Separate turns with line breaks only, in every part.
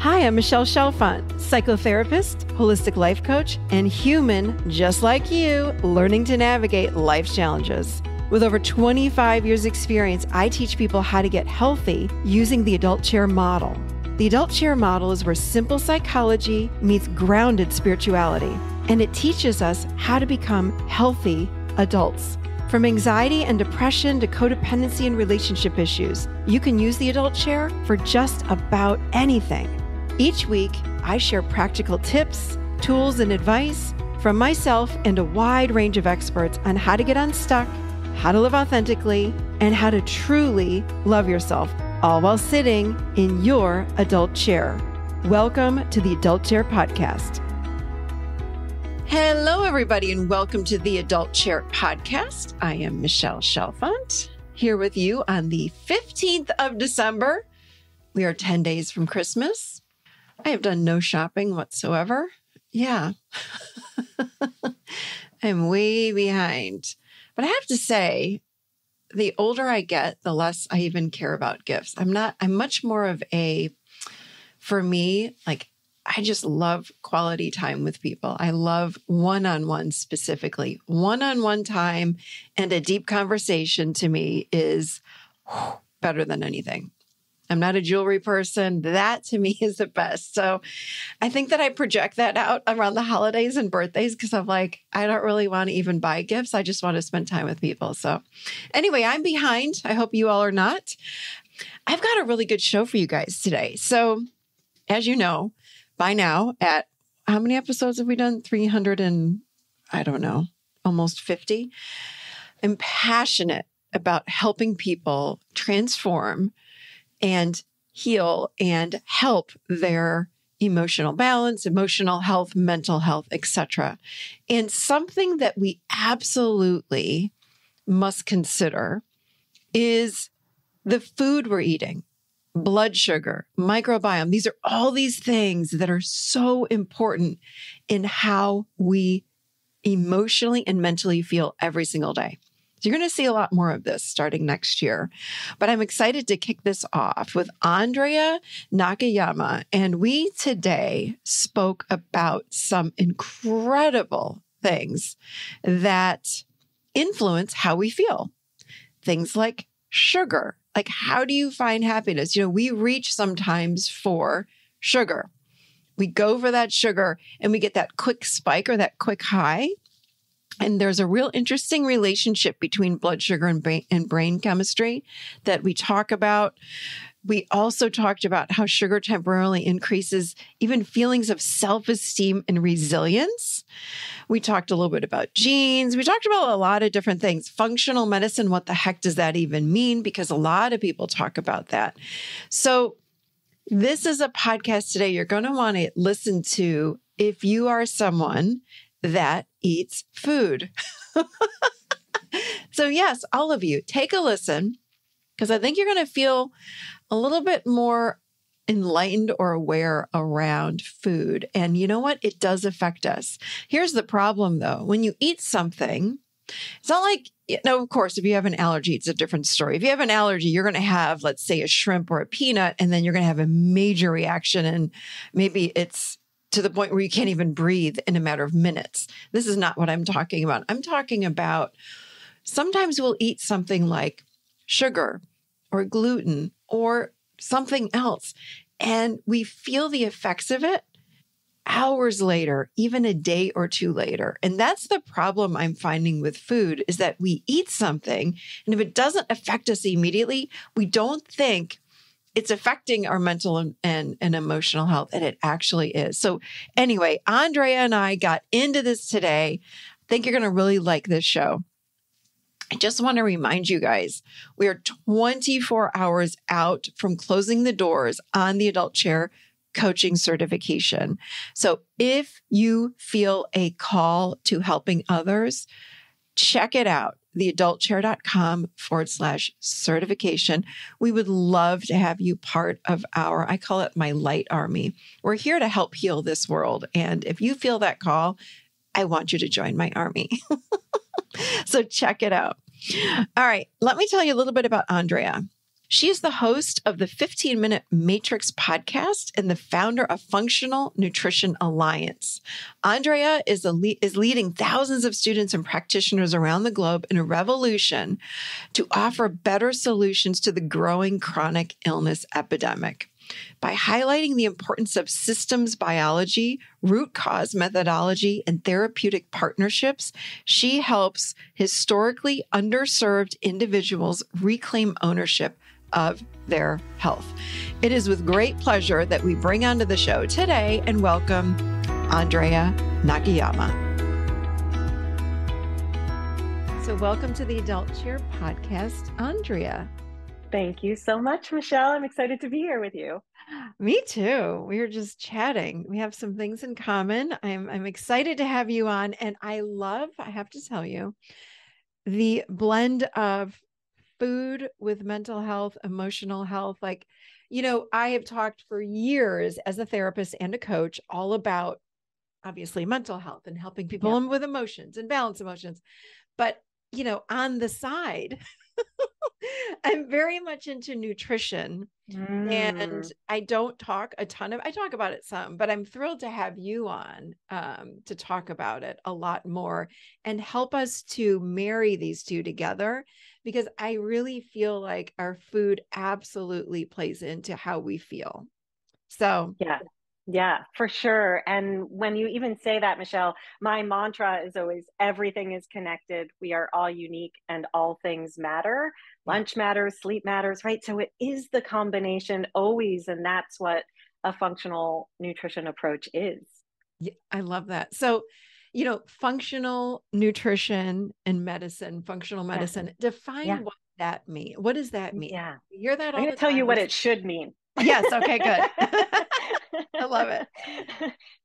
Hi, I'm Michelle Chalfant, psychotherapist, holistic life coach, and human just like you, learning to navigate life's challenges. With over 25 years experience, I teach people how to get healthy using the adult chair model. The adult chair model is where simple psychology meets grounded spirituality, and it teaches us how to become healthy adults. From anxiety and depression to codependency and relationship issues, you can use the adult chair for just about anything. Each week, I share practical tips, tools, and advice from myself and a wide range of experts on how to get unstuck, how to live authentically, and how to truly love yourself, all while sitting in your adult chair. Welcome to the Adult Chair Podcast. Hello, everybody, and welcome to the Adult Chair Podcast. I am Michelle Chalfant, here with you on the 15th of December. We are 10 days from Christmas. I have done no shopping whatsoever. Yeah. I'm way behind. But I have to say, the older I get, the less I even care about gifts. I'm much more of for me, I just love quality time with people. I love one-on-one specifically. One-on-one time and a deep conversation to me is better than anything. I'm not a jewelry person. That to me is the best. So I think that I project that out around the holidays and birthdays because I'm like, I don't really want to even buy gifts. I just want to spend time with people. So anyway, I'm behind. I hope you all are not. I've got a really good show for you guys today. So as you know, by now at how many episodes have we done? 300 and I don't know, almost 50. I'm passionate about helping people transform and heal and help their emotional balance, emotional health, mental health, etc. And something that we absolutely must consider is the food we're eating, blood sugar, microbiome. These are all these things that are so important in how we emotionally and mentally feel every single day. You're going to see a lot more of this starting next year. But I'm excited to kick this off with Andrea Nakayama. And we today spoke about some incredible things that influence how we feel. Things like sugar. Like, how do you find happiness? We reach sometimes for sugar. We go for that sugar and we get that quick spike or that quick high. And there's a real interesting relationship between blood sugar and brain chemistry that we talk about. We also talked about how sugar temporarily increases even feelings of self-esteem and resilience. We talked a little bit about genes. We talked about a lot of different things. Functional medicine, what the heck does that even mean? Because a lot of people talk about that. So this is a podcast today you're going to want to listen to if you are someone that eats food. So yes, all of you, take a listen because I think you're going to feel a little bit more enlightened or aware around food. And you know what? It does affect us. Here's the problem though. When you eat something, it's not like, of course, if you have an allergy, it's a different story. If you have an allergy, you're going to have, let's say, a shrimp or a peanut, and then you're going to have a major reaction. And maybe it's to the point where you can't even breathe in a matter of minutes. This is not what I'm talking about. I'm talking about sometimes we'll eat something like sugar or gluten or something else, and we feel the effects of it hours later, even a day or two later. And that's the problem I'm finding with food is that we eat something, and if it doesn't affect us immediately, we don't think it's affecting our mental and emotional health, and it actually is. So anyway, Andrea and I got into this today. I think you're going to really like this show. I just want to remind you guys, we are 24 hours out from closing the doors on the Adult Chair Coaching Certification. So if you feel a call to helping others, check it out. theadultchair.com/certification. We would love to have you part of I call it my light army. We're here to help heal this world. And if you feel that call, I want you to join my army. So check it out. All right. Let me tell you a little bit about Andrea. She is the host of the 15-Minute Matrix podcast and the founder of Functional Nutrition Alliance. Andrea is leading thousands of students and practitioners around the globe in a revolution to offer better solutions to the growing chronic illness epidemic. By highlighting the importance of systems biology, root cause methodology, and therapeutic partnerships, she helps historically underserved individuals reclaim ownership of their health. It is with great pleasure that we bring onto the show today and welcome Andrea Nakayama. So welcome to the Adult Chair podcast, Andrea.
Thank you so much, Michelle. I'm excited to be here with you.
Me too. We were just chatting. We have some things in common. I'm excited to have you on. And I have to tell you, the blend of food with mental health, emotional health. Like, I have talked for years as a therapist and a coach all about obviously mental health and helping people with emotions and balance emotions. But, on the side, I'm very much into nutrition and I don't talk I talk about it some, but I'm thrilled to have you on to talk about it a lot more and help us to marry these two together, because I really feel like our food absolutely plays into how we feel. So
yeah, for sure. And when you even say that, Michelle, my mantra is always everything is connected. We are all unique and all things matter. Lunch matters, sleep matters, right? So it is the combination always. And that's what a functional nutrition approach is.
Yeah, I love that. So, functional nutrition and medicine, functional medicine, define what that means. What does that mean?
Yeah.
You hear that all the time.
I'm going to tell you what it should mean.
Yes. Okay, good. I love it.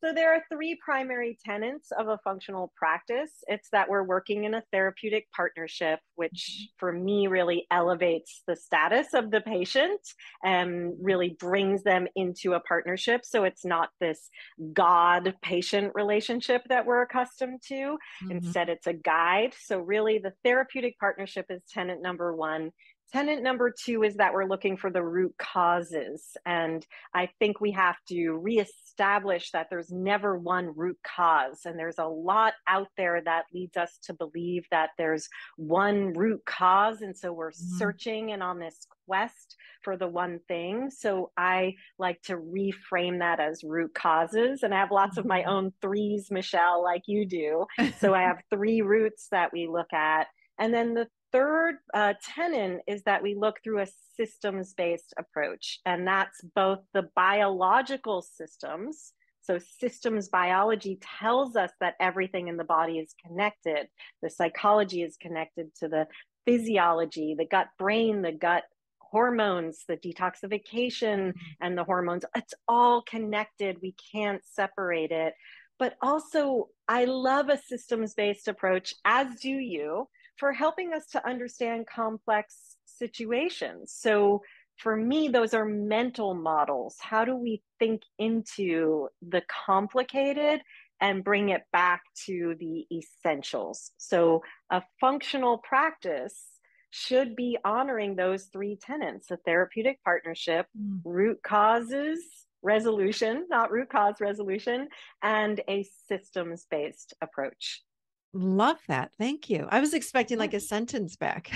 So there are three primary tenets of a functional practice. It's that we're working in a therapeutic partnership, which for me really elevates the status of the patient and really brings them into a partnership. So it's not this God-patient relationship that we're accustomed to. Instead, it's a guide. So really the therapeutic partnership is tenet number one. Tenet number two is that we're looking for the root causes. And I think we have to reestablish that there's never one root cause. And there's a lot out there that leads us to believe that there's one root cause. And so we're searching and on this quest for the one thing. So I like to reframe that as root causes. And I have lots of my own threes, Michelle, like you do. So I have three roots that we look at. And then the third tenet is that we look through a systems-based approach, and that's both the biological systems. So systems biology tells us that everything in the body is connected. The psychology is connected to the physiology, the gut brain, the gut hormones, the detoxification and the hormones. It's all connected. We can't separate it. But also, I love a systems-based approach, as do you, for helping us to understand complex situations. So for me, those are mental models. How do we think into the complicated and bring it back to the essentials? So a functional practice should be honoring those three tenets: a therapeutic partnership, root causes resolution, not root cause resolution, and a systems-based approach.
Love that. Thank you. I was expecting like a sentence back.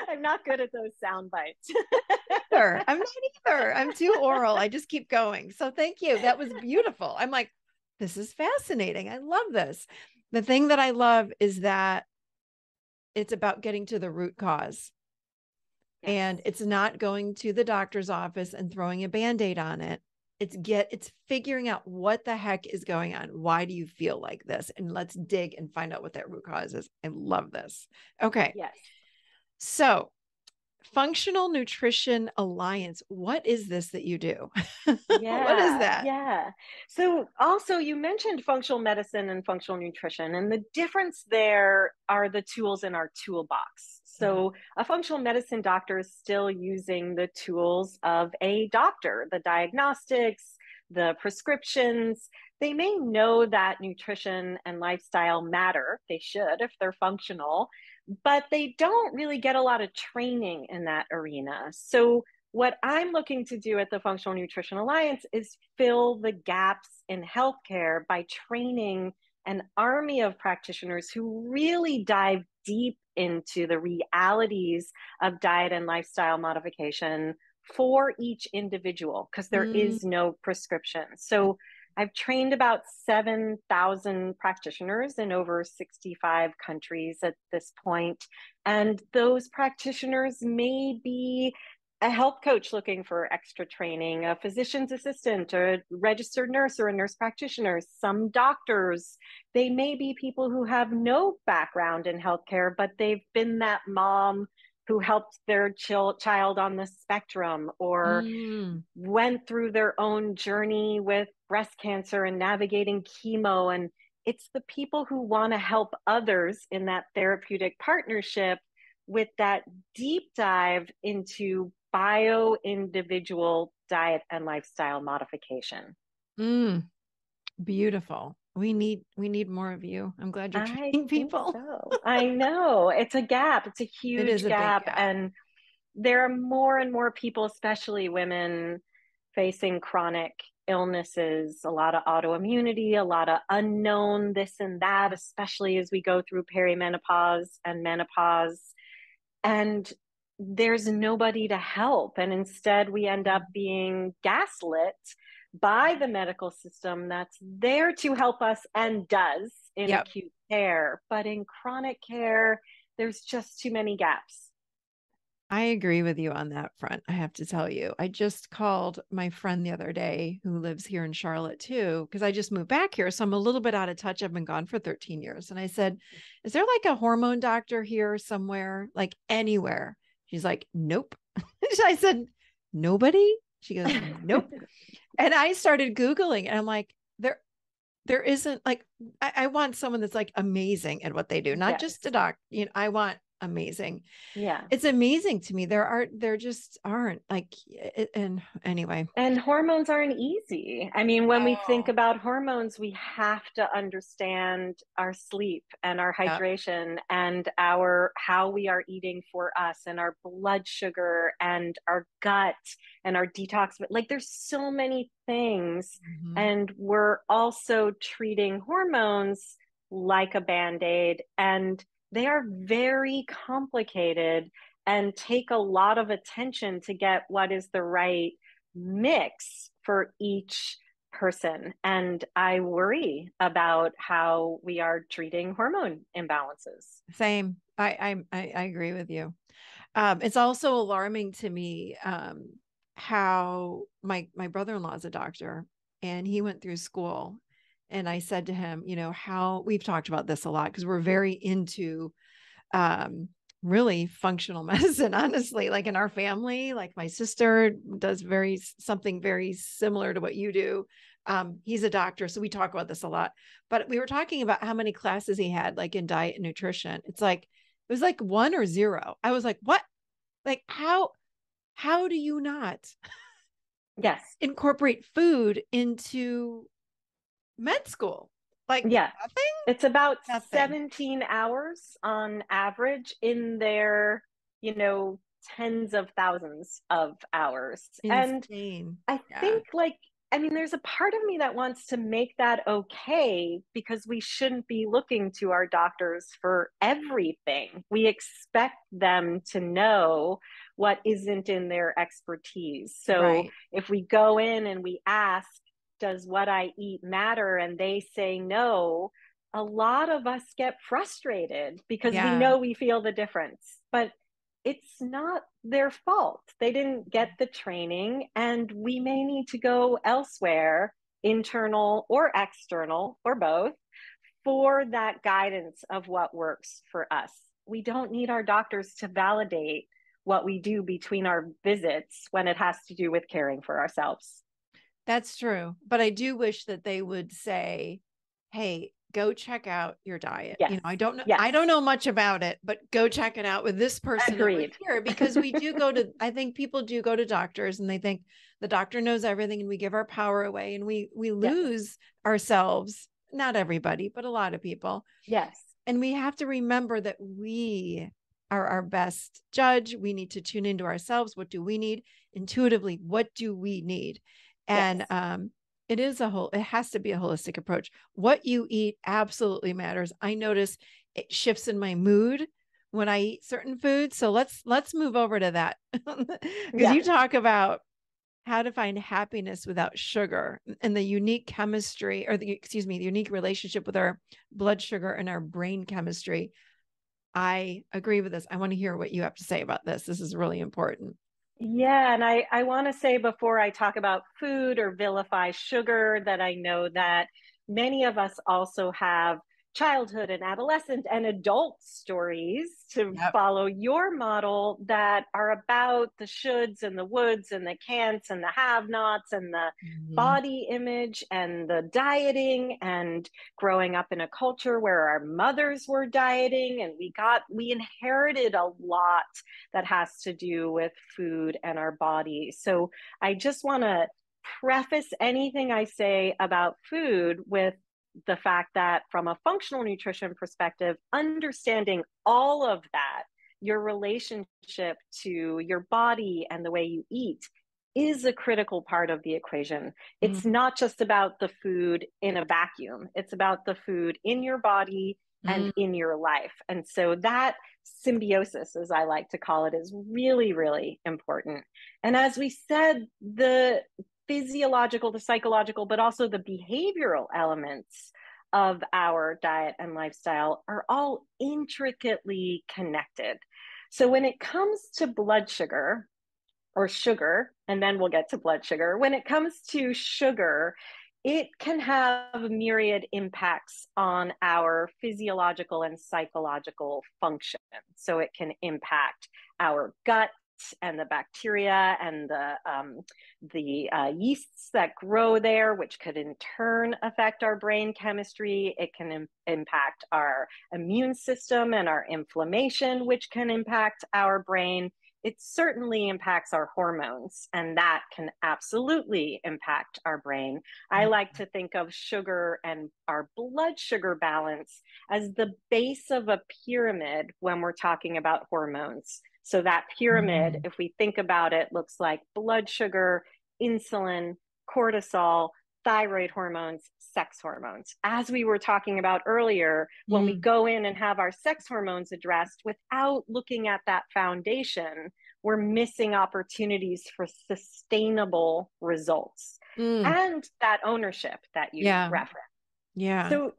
I'm not good at those sound bites.
I'm not either. I'm too oral. I just keep going. So thank you. That was beautiful. I'm like, this is fascinating. I love this. The thing that I love is that it's about getting to the root cause. Yes. And it's not going to the doctor's office and throwing a Band-Aid on it. It's figuring out what the heck is going on. Why do you feel like this? And let's dig and find out what that root cause is. I love this. Okay.
Yes.
So Functional Nutrition Alliance. What is this that you do?
Yeah.
What is that?
Yeah. So also you mentioned functional medicine and functional nutrition, and the difference there are the tools in our toolbox. So a functional medicine doctor is still using the tools of a doctor, the diagnostics, the prescriptions. They may know that nutrition and lifestyle matter. They should if they're functional, but they don't really get a lot of training in that arena. So what I'm looking to do at the Functional Nutrition Alliance is fill the gaps in healthcare by training an army of practitioners who really dive deep into the realities of diet and lifestyle modification for each individual, because there
Mm,
is no prescription. So I've trained about 7,000 practitioners in over 65 countries at this point. And those practitioners may be a health coach looking for extra training, a physician's assistant, or a registered nurse or a nurse practitioner, some doctors. They may be people who have no background in healthcare, but they've been that mom who helped their child on the spectrum, or
mm,
went through their own journey with breast cancer and navigating chemo. And it's the people who want to help others in that therapeutic partnership with that deep dive into bio individual diet and lifestyle modification.
mm. Beautiful. We need more of you. I'm glad you're
I
training
think
people.
so. I know it's a gap. It's a
It is
huge
a big
gap.
gap.
And there are more and more people, especially women, facing chronic illnesses, a lot of autoimmunity, a lot of unknown this and that, especially as we go through perimenopause and menopause. And there's nobody to help. And instead, we end up being gaslit by the medical system that's there to help us and does in
Yep.
acute care. But in chronic care, there's just too many gaps.
I agree with you on that front. I have to tell you, I just called my friend the other day who lives here in Charlotte too, because I just moved back here. So I'm a little bit out of touch. I've been gone for 13 years. And I said, is there like a hormone doctor here somewhere, like anywhere? She's like, nope. I said, nobody? She goes, nope. And I started Googling and I'm like, there isn't like, I want someone that's like amazing at what they do, not
Yes.
just a doc. I want amazing.
Yeah.
It's amazing to me. There just aren't like, and anyway.
And hormones aren't easy. I mean, when we think
Oh,
about hormones, we have to understand our sleep and our
yeah.
hydration and our how we are eating for us and our blood sugar and our gut and our detox. Like there's so many things.
Mhm.
And we're also treating hormones like a band-aid. And they are very complicated and take a lot of attention to get what is the right mix for each person. And I worry about how we are treating hormone imbalances.
Same. I agree with you. It's also alarming to me how my brother-in-law is a doctor and he went through school. And I said to him, how we've talked about this a lot because we're very into um, really functional medicine, honestly, like in our family, like my sister does something very similar to what you do. He's a doctor. So we talk about this a lot, but we were talking about how many classes he had like in diet and nutrition. It was like 1 or 0. I was like, what? Like how do you not
Yes.
incorporate food into med school? Like
Yeah. It's about
nothing.
17 hours on average in their, you know, tens of thousands of hours. And
Insane.
I
Yeah.
think, like, I mean, there's a part of me that wants to make that okay because we shouldn't be looking to our doctors for everything. We expect them to know what isn't in their expertise. So
Right.
if we go in and we ask, does what I eat matter? And they say no, a lot of us get frustrated because we
Yeah.
know we feel the difference. But it's not their fault. They didn't get the training, and we may need to go elsewhere, internal or external or both, for that guidance of what works for us. We don't need our doctors to validate what we do between our visits when it has to do with caring for ourselves.
That's true. But I do wish that they would say, hey, go check out your diet.
Yes.
I
Yes.
don't know much about it, but go check it out with this person over
Agreed.
here because we do I think people do go to doctors and they think the doctor knows everything and we give our power away and we
Yes.
lose ourselves. Not everybody, but a lot of people.
Yes.
And we have to remember that we are our best judge. We need to tune into ourselves. What do we need intuitively? What do we need? And
Yes.
it has to be a holistic approach. What you eat absolutely matters. I notice it shifts in my mood when I eat certain foods. So let's move over to that. Because
Yeah.
you talk about how to find happiness without sugar and the unique chemistry or the unique relationship with our blood sugar and our brain chemistry. I agree with this. I want to hear what you have to say about this. This is really important.
Yeah, and I want to say before I talk about food or vilify sugar that I know that many of us also have childhood and adolescent and adult stories to
Yep.
follow your model that are about the shoulds and the woulds and the can'ts and the have-nots and the
Mhm.
body image and the dieting and growing up in a culture where our mothers were dieting and we inherited a lot that has to do with food and our body. So I just want to preface anything I say about food with the fact that from a functional nutrition perspective, understanding all of that, your relationship to your body and the way you eat is a critical part of the equation. It's
Mm,
not just about the food in a vacuum, it's about the food in your body and
mm,
in your life. And so that symbiosis, as I like to call it, is really, really important. And as we said, the physiological, the psychological, but also the behavioral elements of our diet and lifestyle are all intricately connected. So when it comes to blood sugar, or sugar, and then we'll get to blood sugar. When it comes to sugar, it can have myriad impacts on our physiological and psychological function. So it can impact our gut and the bacteria and the yeasts that grow there, which could in turn affect our brain chemistry. It can impact our immune system and our inflammation, which can impact our brain. It certainly impacts our hormones, and that can absolutely impact our brain. I
mm,
like to think of sugar and our blood sugar balance as the base of a pyramid when we're talking about hormones. So, that pyramid,
mm,
if we think about it, looks like blood sugar, insulin, cortisol, thyroid hormones, sex hormones. As we were talking about earlier, when we
mm,
go in and have our sex hormones addressed without looking at that foundation, we're missing opportunities for sustainable results
mm.
and that ownership that you
Yeah.
referenced.
Yeah.
So,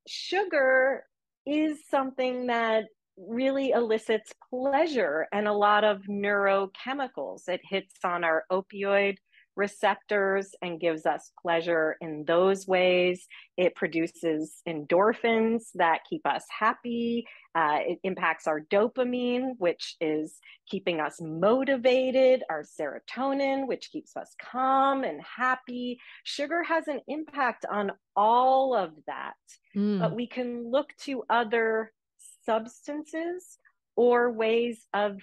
sugar is something that really elicits pleasure and a lot of neurochemicals. It hits on our opioid receptors and gives us pleasure in those ways. It produces endorphins that keep us happy. It impacts our dopamine, which is keeping us motivated, our serotonin, which keeps us calm and happy. Sugar has an impact on all of that, but
Mm,
we can look to other substances or ways of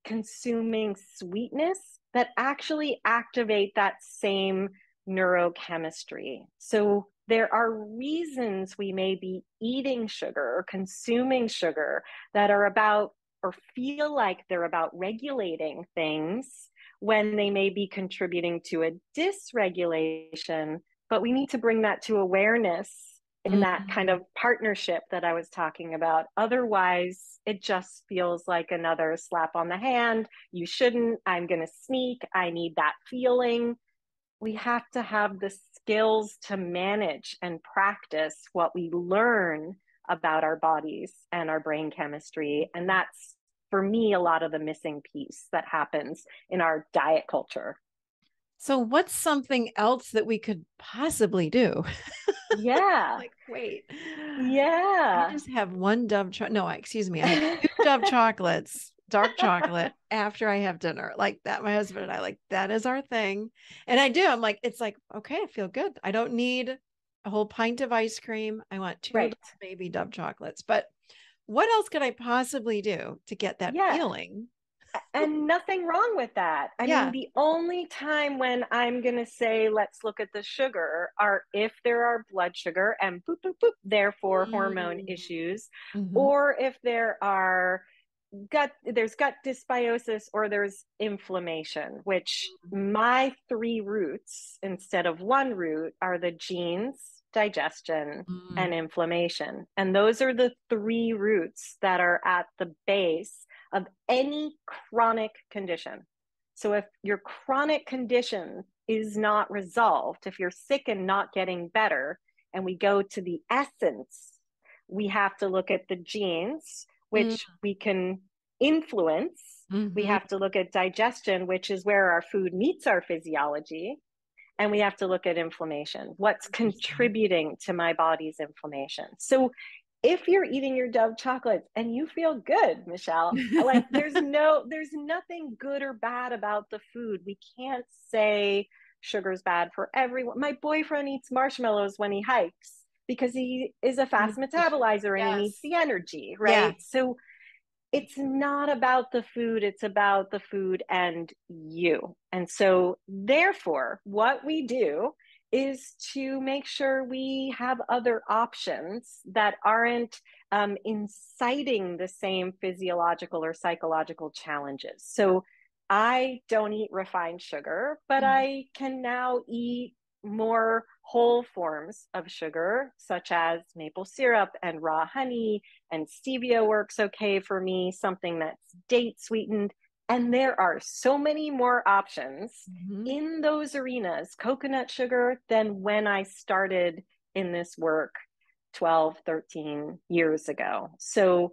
consuming sweetness that actually activate that same neurochemistry. So there are reasons we may be eating sugar or consuming sugar that are about or feel like they're about regulating things when they may be contributing to a dysregulation, but we need to bring that to awareness in that kind
mm.
of partnership that I was talking about. Otherwise, it just feels like another slap on the hand. You shouldn't. I'm going to sneak. I need that feeling. We have to have the skills to manage and practice what we learn about our bodies and our brain chemistry. And that's, for me, a lot of the missing piece that happens in our diet culture.
So what's something else that we could possibly do?
Yeah.
Like, wait, I
Yeah.
just have one Dove no, excuse me. I have two Dove chocolates, dark chocolate after I have dinner. Like that, my husband and I like that is our thing. And I do. I'm like, it's like, okay, I feel good. I don't need a whole pint of ice cream. I want two
Right.
little baby Dove chocolates. But what else could I possibly do to get that
Yeah.
feeling?
And nothing wrong with that. I mean,
Yeah.
the only time when I'm going to say, let's look at the sugar are if there are blood sugar and boop, boop, boop, therefore hormone
Mm.
issues,
Mm-hmm.
or if there's gut dysbiosis or there's inflammation, which my three roots instead of one root are the genes, digestion,
Mm.
and inflammation. And those are the three roots that are at the base of any chronic condition. So if your chronic condition is not resolved, if you're sick and not getting better, and we go to the essence, we have to look at the genes,
Mm.
which we can influence. We
Mm-hmm.
have to look at digestion, which is where our food meets our physiology. And we have to look at inflammation. What's
Interesting.
contributing to my body's inflammation? So if you're eating your Dove chocolates and you feel good, Michelle, like there's nothing good or bad about the food. We can't say sugar's bad for everyone. My boyfriend eats marshmallows when he hikes because he is a fast
Nutrition.
metabolizer and he needs
Yes.
the energy,
Yeah.
right? So it's not about the food, it's about the food and you. And so, therefore, what we do is to make sure we have other options that aren't inciting the same physiological or psychological challenges. So, I don't eat refined sugar, but
Mhm.
I can now eat more whole forms of sugar, such as maple syrup and raw honey, and stevia works okay for me, something that's date sweetened. And there are so many more options
Mhm.
in those arenas, coconut sugar, than when I started in this work 12, 13 years ago. So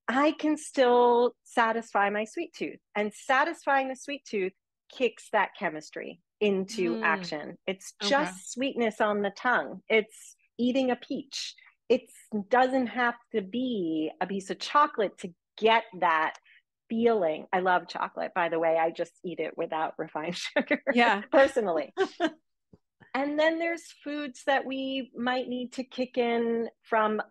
I can still satisfy my sweet tooth, and satisfying the sweet tooth kicks that chemistry into
Mm.
action. It's
Okay.
just sweetness on the tongue. It's eating a peach. It doesn't have to be a piece of chocolate to get that feeling. I love chocolate, by the way. I just eat it without refined sugar
Yeah.
personally. And then there's foods that we might need to kick in from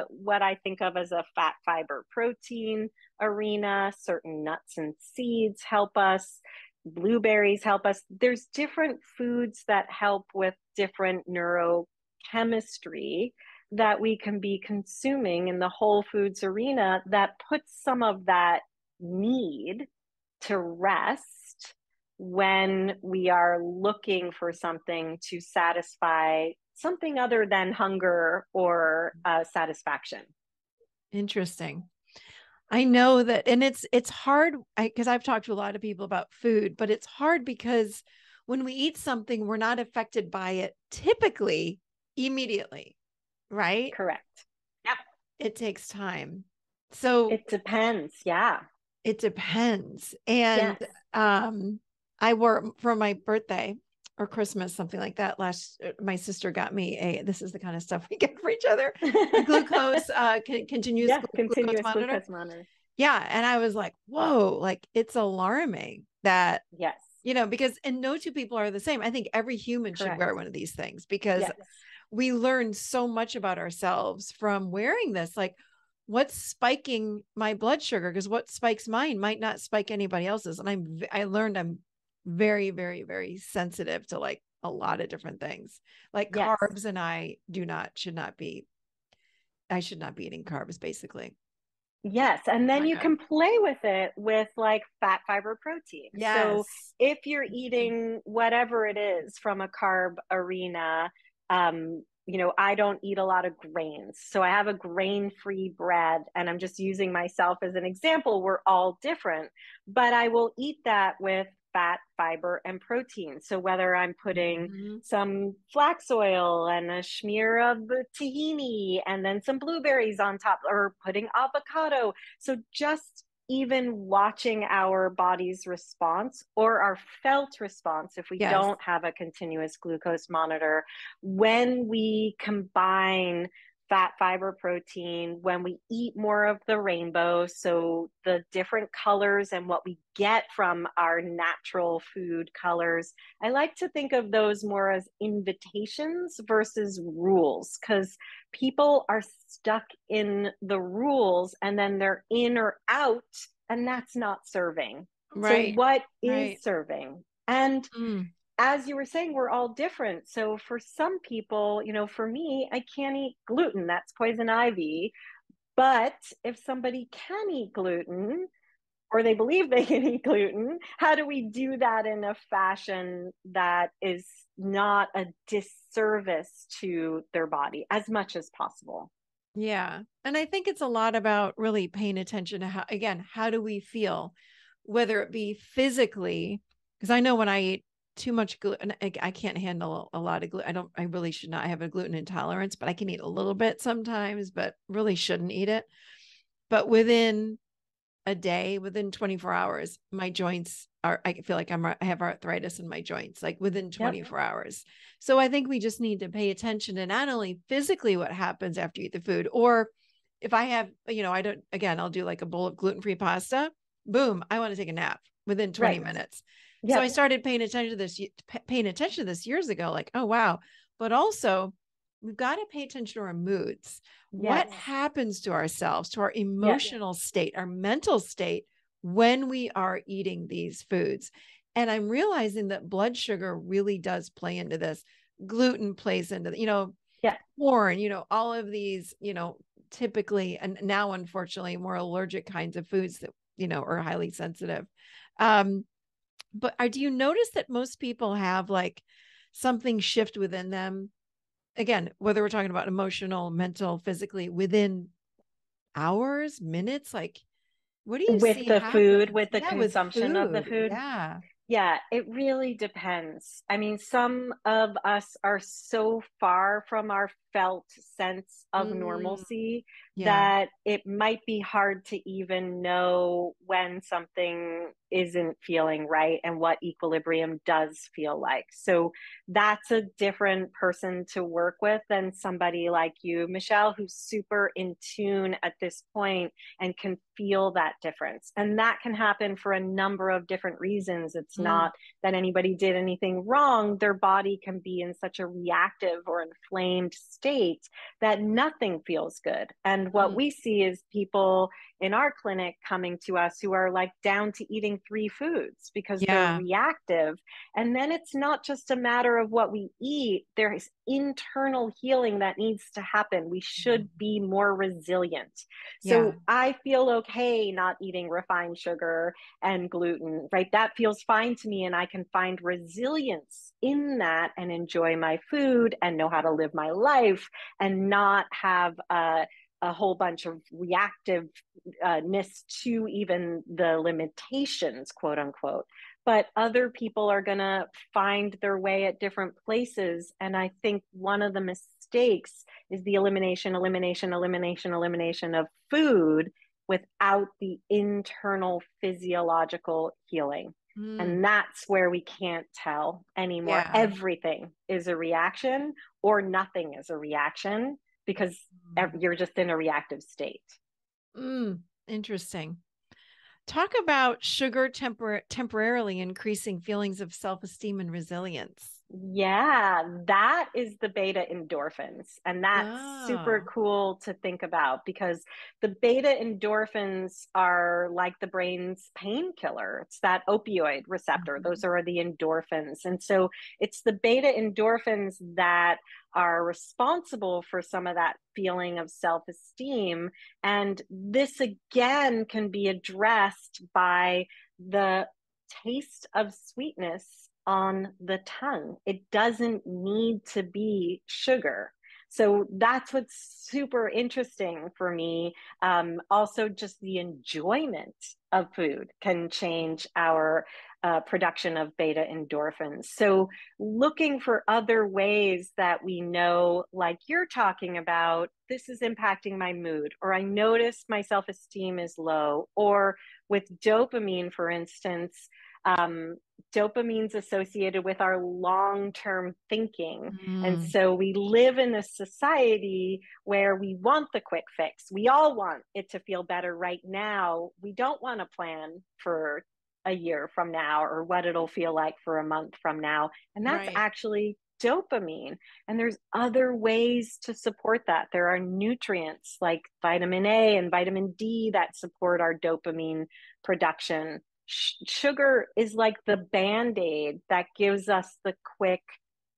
what I think of as a fat, fiber, protein arena. Certain nuts and seeds help us. Blueberries help us. There's different foods that help with different neurochemistry that we can be consuming in the whole foods arena that puts some of that need to rest when we are looking for something to satisfy something other than hunger or satisfaction.
Interesting. I know that, and it's hard because I've talked to a lot of people about food, but it's hard because when we eat something, we're not affected by it typically immediately, right?
Correct. Yep.
It takes time. So
It depends. Yeah.
it depends. And
Yes.
I wore for my birthday or Christmas, something like that. My sister got me this is the kind of stuff we get for each other, a glucose, continuous
Yeah.
glucose
Continuous
monitor.
glucose monitor.
Yeah. And I was like, whoa, like it's alarming that,
Yes.
because, and no two people are the same. I think every human should
Correct.
wear one of these things because
Yes.
we learn so much about ourselves from wearing this. Like, what's spiking my blood sugar? Because what spikes mine might not spike anybody else's. And I learned I'm very, very, very sensitive to like a lot of different things, like
Yes.
carbs. And I should not be eating carbs basically.
Yes. And then
Not
you
good.
can play with it with like fat, fiber, protein. So
Yes.
if you're eating whatever it is from a carb arena, I don't eat a lot of grains. So I have a grain free bread, and I'm just using myself as an example. We're all different, but I will eat that with fat, fiber, and protein. So whether I'm putting
Mhm.
some flax oil and a smear of tahini and then some blueberries on top, or putting avocado. So just even watching our body's response or our felt response if we
Yes.
don't have a continuous glucose monitor, when we combine fat, fiber, protein, when we eat more of the rainbow, so the different colors and what we get from our natural food colors. I like to think of those more as invitations versus rules, because people are stuck in the rules and then they're in or out and that's not serving. So
Right.
what is
Right.
serving? And
Mm.
as you were saying, we're all different. So for some people, for me, I can't eat gluten. That's poison ivy. But if somebody can eat gluten, or they believe they can eat gluten, how do we do that in a fashion that is not a disservice to their body as much as possible?
Yeah. And I think it's a lot about really paying attention to how, again, how do we feel, whether it be physically, because I know when I eat too much gluten, I can't handle a lot of gluten. I really should not have a gluten intolerance, but I can eat a little bit sometimes, but really shouldn't eat it. But within a day, within 24 hours, my joints are, I feel like I have arthritis in my joints, like within
Yep.
24 hours. So I think we just need to pay attention to not only physically what happens after you eat the food, or if I have, I don't, again, I'll do like a bowl of gluten-free pasta, boom, I want to take a nap within 20
Right.
minutes. So I
Yep.
started paying attention to this years ago, like, oh, wow. But also, we've got to pay attention to our moods. What
Yes.
happens to ourselves, to our
Yep.
emotional state, our mental state when we are eating these foods? And I'm realizing that blood sugar really does play into this. Gluten plays into,
Yeah.
corn, all of these, typically, and now unfortunately, more allergic kinds of foods that, are highly sensitive. Um, but do you notice that most people have like something shift within them? Again, whether we're talking about emotional, mental, physically, within hours, minutes, like what do you
With
see
the food,
happens?
with the
Yeah, with
consumption of the
food.
food.
Yeah.
Yeah, it really depends. I mean, some of us are so far from our felt sense of
Mm,
normalcy
yeah.
that it might be hard to even know when something isn't feeling right and what equilibrium does feel like. So that's a different person to work with than somebody like you, Michelle, who's super in tune at this point and can feel that difference. And that can happen for a number of different reasons. It's
Mm,
not that anybody did anything wrong. Their body can be in such a reactive or inflamed state that nothing feels good. And what
mm,
we see is people in our clinic coming to us who are like down to eating 3 foods because they're
yeah.
reactive. And then it's not just a matter of what we eat, there's internal healing that needs to happen. We should be more resilient.
Yeah.
So I feel okay not eating refined sugar and gluten, right? That feels fine to me. And I can find resilience in that and enjoy my food and know how to live my life and not have a whole bunch of reactiveness to even the limitations, quote unquote. But other people are going to find their way at different places. And I think one of the mistakes is the elimination of food without the internal physiological healing.
Mm,
And that's where we can't tell anymore.
yeah.
Everything is a reaction or nothing is a reaction because you're just in a reactive state.
Interesting. Talk about sugar temporarily increasing feelings of self-esteem and resilience.
Yeah, that is the beta endorphins. And that's super
Oh.
cool to think about because the beta endorphins are like the brain's painkiller. It's that opioid receptor. Those
Mhm.
are the endorphins. And so it's the beta endorphins that are responsible for some of that feeling of self esteem. And this again can be addressed by the taste of sweetness on the tongue. It doesn't need to be sugar. So that's what's super interesting for me. Also, just the enjoyment of food can change our production of beta endorphins. So, looking for other ways that we know, like you're talking about, this is impacting my mood, or I notice my self esteem is low, or with dopamine, for instance, um, dopamine's associated with our long-term thinking. And
Mm,
so we live in a society where we want the quick fix. We all want it to feel better right now. We don't want to plan for a year from now or what it'll feel like for a month from now. And that's
right.
actually dopamine. And there's other ways to support that. There are nutrients like vitamin A and vitamin D that support our dopamine production. Sugar is like the band-aid that gives us the quick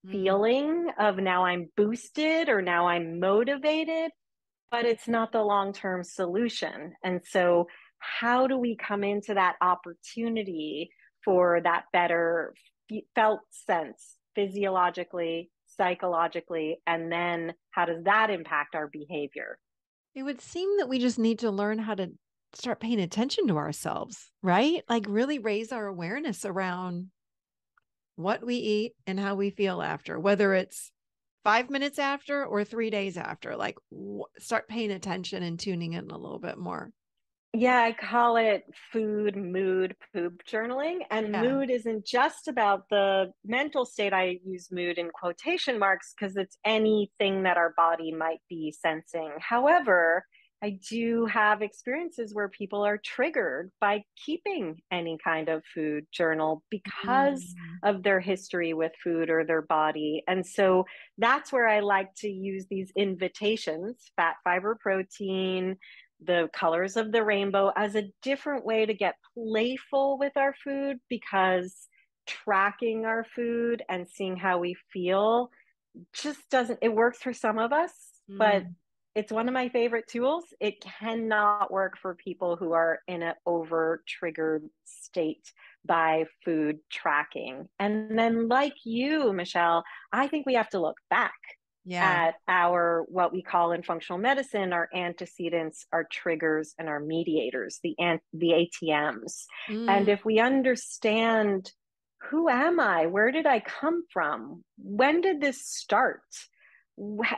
Mm.
feeling of now I'm boosted or now I'm motivated, but it's not the long-term solution. And so how do we come into that opportunity for that better felt sense physiologically, psychologically, and then how does that impact our behavior?
It would seem that we just need to learn how to start paying attention to ourselves, right? Like really raise our awareness around what we eat and how we feel after, whether it's 5 minutes after or 3 days after. Like start paying attention and tuning in a little bit more.
Yeah, I call it food, mood, poop journaling. And
Yeah.
mood isn't just about the mental state. I use mood in quotation marks because it's anything that our body might be sensing. However, I do have experiences where people are triggered by keeping any kind of food journal because
Mm.
of their history with food or their body. And so that's where I like to use these invitations, fat, fiber, protein, the colors of the rainbow, as a different way to get playful with our food, because tracking our food and seeing how we feel just doesn't, it works for some of us, but
Mm.
it's one of my favorite tools. It cannot work for people who are in an over triggered state by food tracking. And then, like you, Michelle, I think we have to look back
Yeah.
at our, what we call in functional medicine, our antecedents, our triggers, and our mediators, the ATMs. And
Mm.
if we understand, who am I? Where did I come from? When did this start?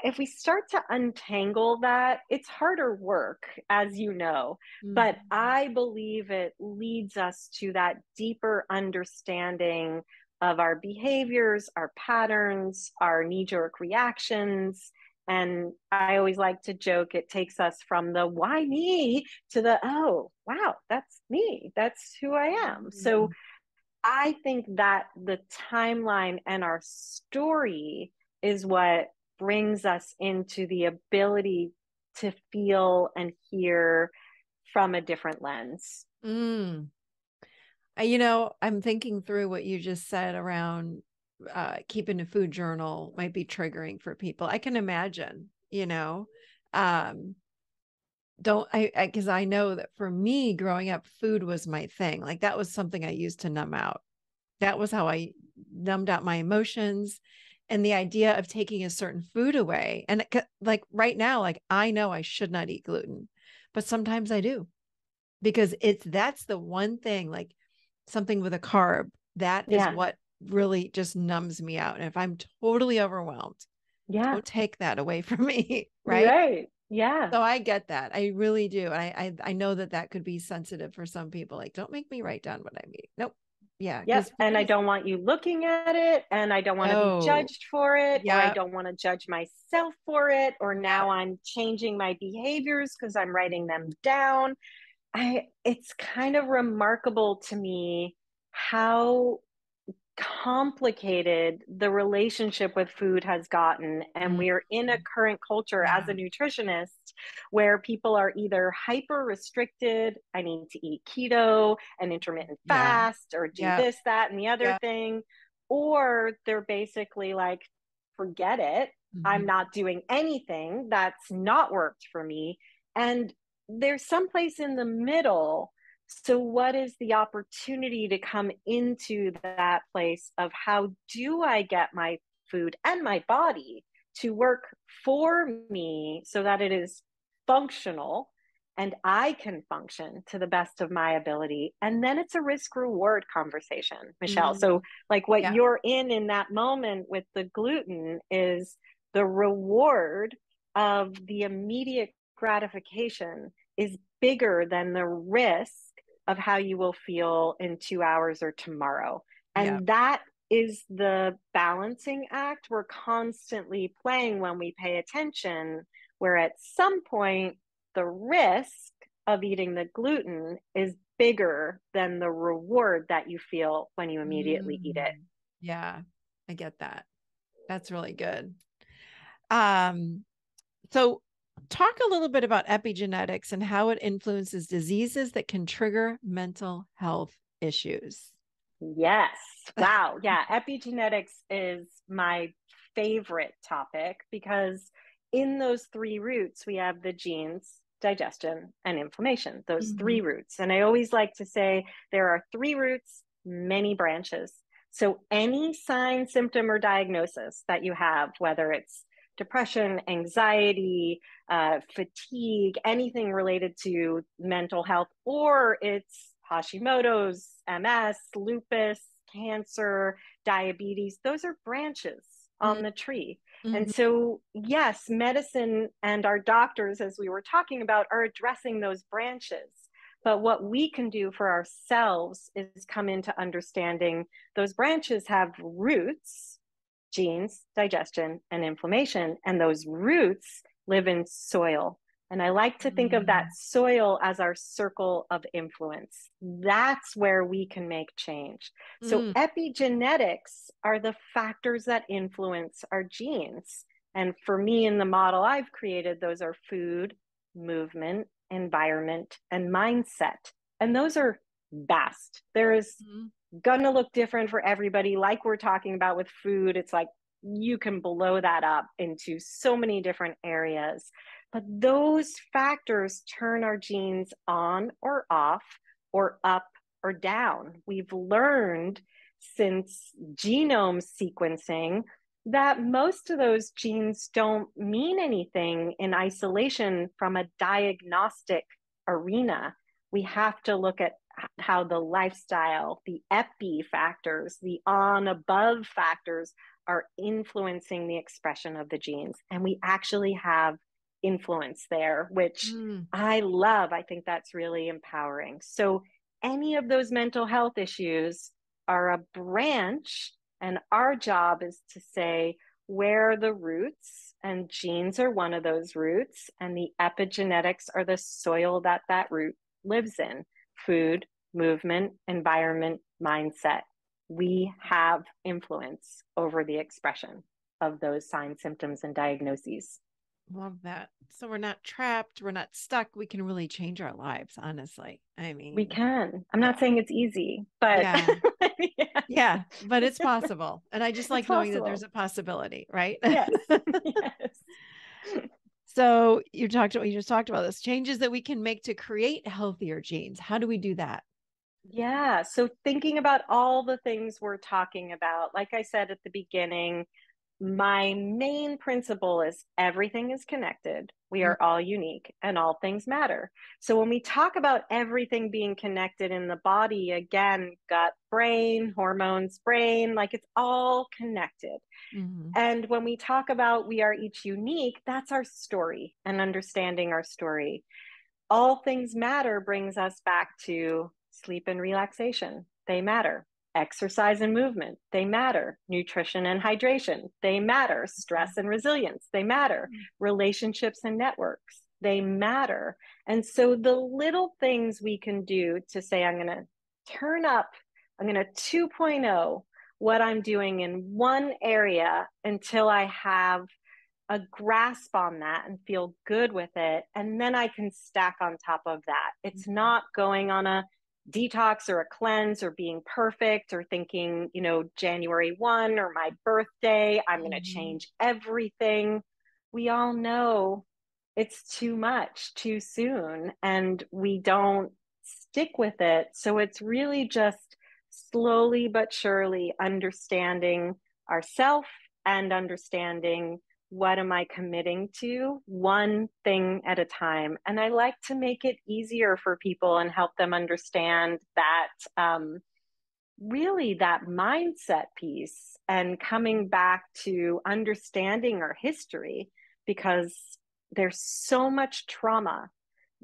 If we start to untangle that, it's harder work, as you know, but
Mhm.
I believe it leads us to that deeper understanding of our behaviors, our patterns, our knee jerk reactions. And I always like to joke, it takes us from the why me to the, oh, wow, that's me. That's who I am. So
Mm.
I think that the timeline and our story is what brings us into the ability to feel and hear from a different lens.
Mm. I'm thinking through what you just said around keeping a food journal might be triggering for people. I can imagine, um, don't I, because I know that for me growing up, food was my thing. Like that was something I used to numb out. That was how I numbed out my emotions. And the idea of taking a certain food away. And like right now, like I know I should not eat gluten, but sometimes I do because that's the one thing, like something with a carb, that is
Yeah.
what really just numbs me out. And if I'm totally overwhelmed,
Yeah.
don't take that away from me. Right.
Right. Yeah.
So I get that. I really do. And I know that that could be sensitive for some people. Like, don't make me write down what I eat. Nope. Yeah.
Yep.
Because
And
food
I
is,
don't want you looking at it, and I don't want to be
oh,
judged for it, or I
yeah.
don't want to judge myself for it, or
Yeah.
now I'm changing my behaviors because I'm writing them down. It's kind of remarkable to me how complicated the relationship with food has gotten. And
Mm,
we are in a current culture as a
yeah.
nutritionist where people are either hyper restricted, I need to eat keto and intermittent
Yeah.
fast, or do
Yeah.
this, that, and the other
Yeah.
thing, or they're basically like, forget it. I'm
Mhm.
not doing anything. That's not worked for me. And there's someplace in the middle. So, what is the opportunity to come into that place of how do I get my food and my body to work for me so that it is functional and I can function to the best of my ability? And then it's a risk reward conversation, Michelle. So,
Mm,
like what
yeah.
you're in that moment with the gluten is the reward of the immediate gratification is bigger than the risk of how you will feel in 2 hours or tomorrow.
Yeah.
And that is the balancing act we're constantly playing when we pay attention, where at some point, the risk of eating the gluten is bigger than the reward that you feel when you immediately eat it.
Mm, yeah. I get that. That's really good. So talk a little bit about epigenetics and how it influences diseases that can trigger mental health issues.
Yes. Wow. Yeah. Epigenetics is my favorite topic because in those three roots, we have the genes, digestion, and inflammation, those three roots. And I always like to say there are three roots, many branches. So any sign, symptom, or diagnosis that you have, whether it's depression, anxiety, fatigue, anything related to mental health, or it's Hashimoto's, MS, lupus, cancer, diabetes, those are branches on the tree. And so, yes, medicine and our doctors, as we were talking about, are addressing those branches. But what we can do for ourselves is come into understanding those branches have roots, genes, digestion, and inflammation. And those roots live in soil. And I like to think of that soil as our circle of influence. That's where we can make change. So epigenetics are the factors that influence our genes. And for me, in the model I've created, those are food, movement, environment, and mindset. And those are vast. There is going to look different for everybody. Like we're talking about with food, it's like you can blow that up into so many different areas. But those factors turn our genes on or off, or up or down. We've learned since genome sequencing that most of those genes don't mean anything in isolation from a diagnostic arena. We have to look at how the lifestyle, the epi factors, the on above factors are influencing the expression of the genes. And we actually have influence there, which I love. I think that's really empowering. So any of those mental health issues are a branch, and our job is to say where are the roots, and genes are one of those roots, and the epigenetics are the soil that that root lives in: food, movement, environment, mindset. We have influence over the expression of those signs, symptoms, and diagnoses.
Love that. So we're not trapped, we're not stuck. We can really change our lives, honestly. I mean,
we can. I'm not saying it's easy, but
yeah, but it's possible. And I just like knowing that there's a possibility, right?
Yes. Yes.
So you just talked about this, changes that we can make to create healthier genes. How do we do that?
Yeah. So thinking about all the things we're talking about, like I said at the beginning, my main principle is everything is connected. We are all unique and all things matter. So when we talk about everything being connected in the body, again, gut, brain, hormones, brain, like it's all connected. And when we talk about we are each unique, that's our story and understanding our story. All things matter brings us back to sleep and relaxation. They matter. Exercise and movement, they matter. Nutrition and hydration, they matter. Stress and resilience, they matter. Relationships and networks, they matter. And so the little things we can do to say, I'm going to turn up, I'm going to 2.0 what I'm doing in one area until I have a grasp on that and feel good with it. And then I can stack on top of that. It's not going on a detox or a cleanse or being perfect or thinking, January 1 or my birthday, I'm going to change everything. We all know it's too much too soon and we don't stick with it. So it's really just slowly but surely understanding ourself and understanding what am I committing to, one thing at a time. And I like to make it easier for people and help them understand that really that mindset piece and coming back to understanding our history, because there's so much trauma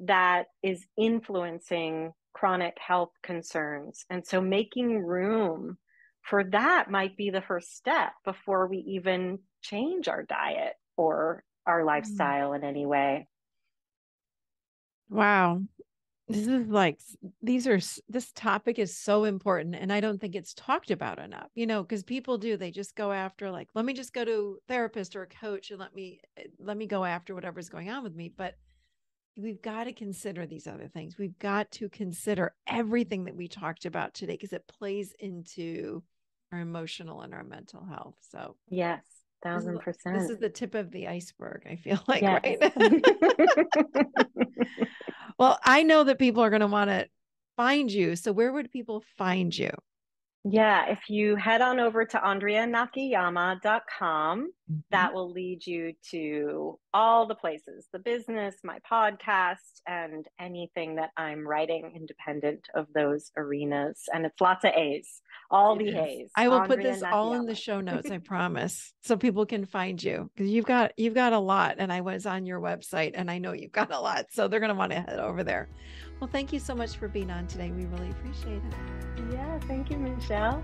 that is influencing chronic health concerns. And so making room for that might be the first step before we even change our diet or our lifestyle in any way.
Wow. This is like, this topic is so important. And I don't think it's talked about enough, because people they just go after like, let me just go to a therapist or a coach and let me go after whatever's going on with me. But we've got to consider these other things. We've got to consider everything that we talked about today, because it plays into our emotional and our mental health. So
yes,
this
1000%.
is the tip of the iceberg, I feel like,
yes.
right? Well, I know that people are going to want to find you. So where would people find you?
Yeah, if you head on over to andreanakayama.com, that will lead you to all the places, the business, my podcast, and anything that I'm writing independent of those arenas. And it's lots of A's, all the A's.
I will put
Andrea
this all in the
Nakayama.
show notes, I promise, so people can find you, because you've got a lot. And I was on your website and I know you've got a lot. So they're going to want to head over there. Well, thank you so much for being on today. We really appreciate it.
Yeah, thank you, Michelle.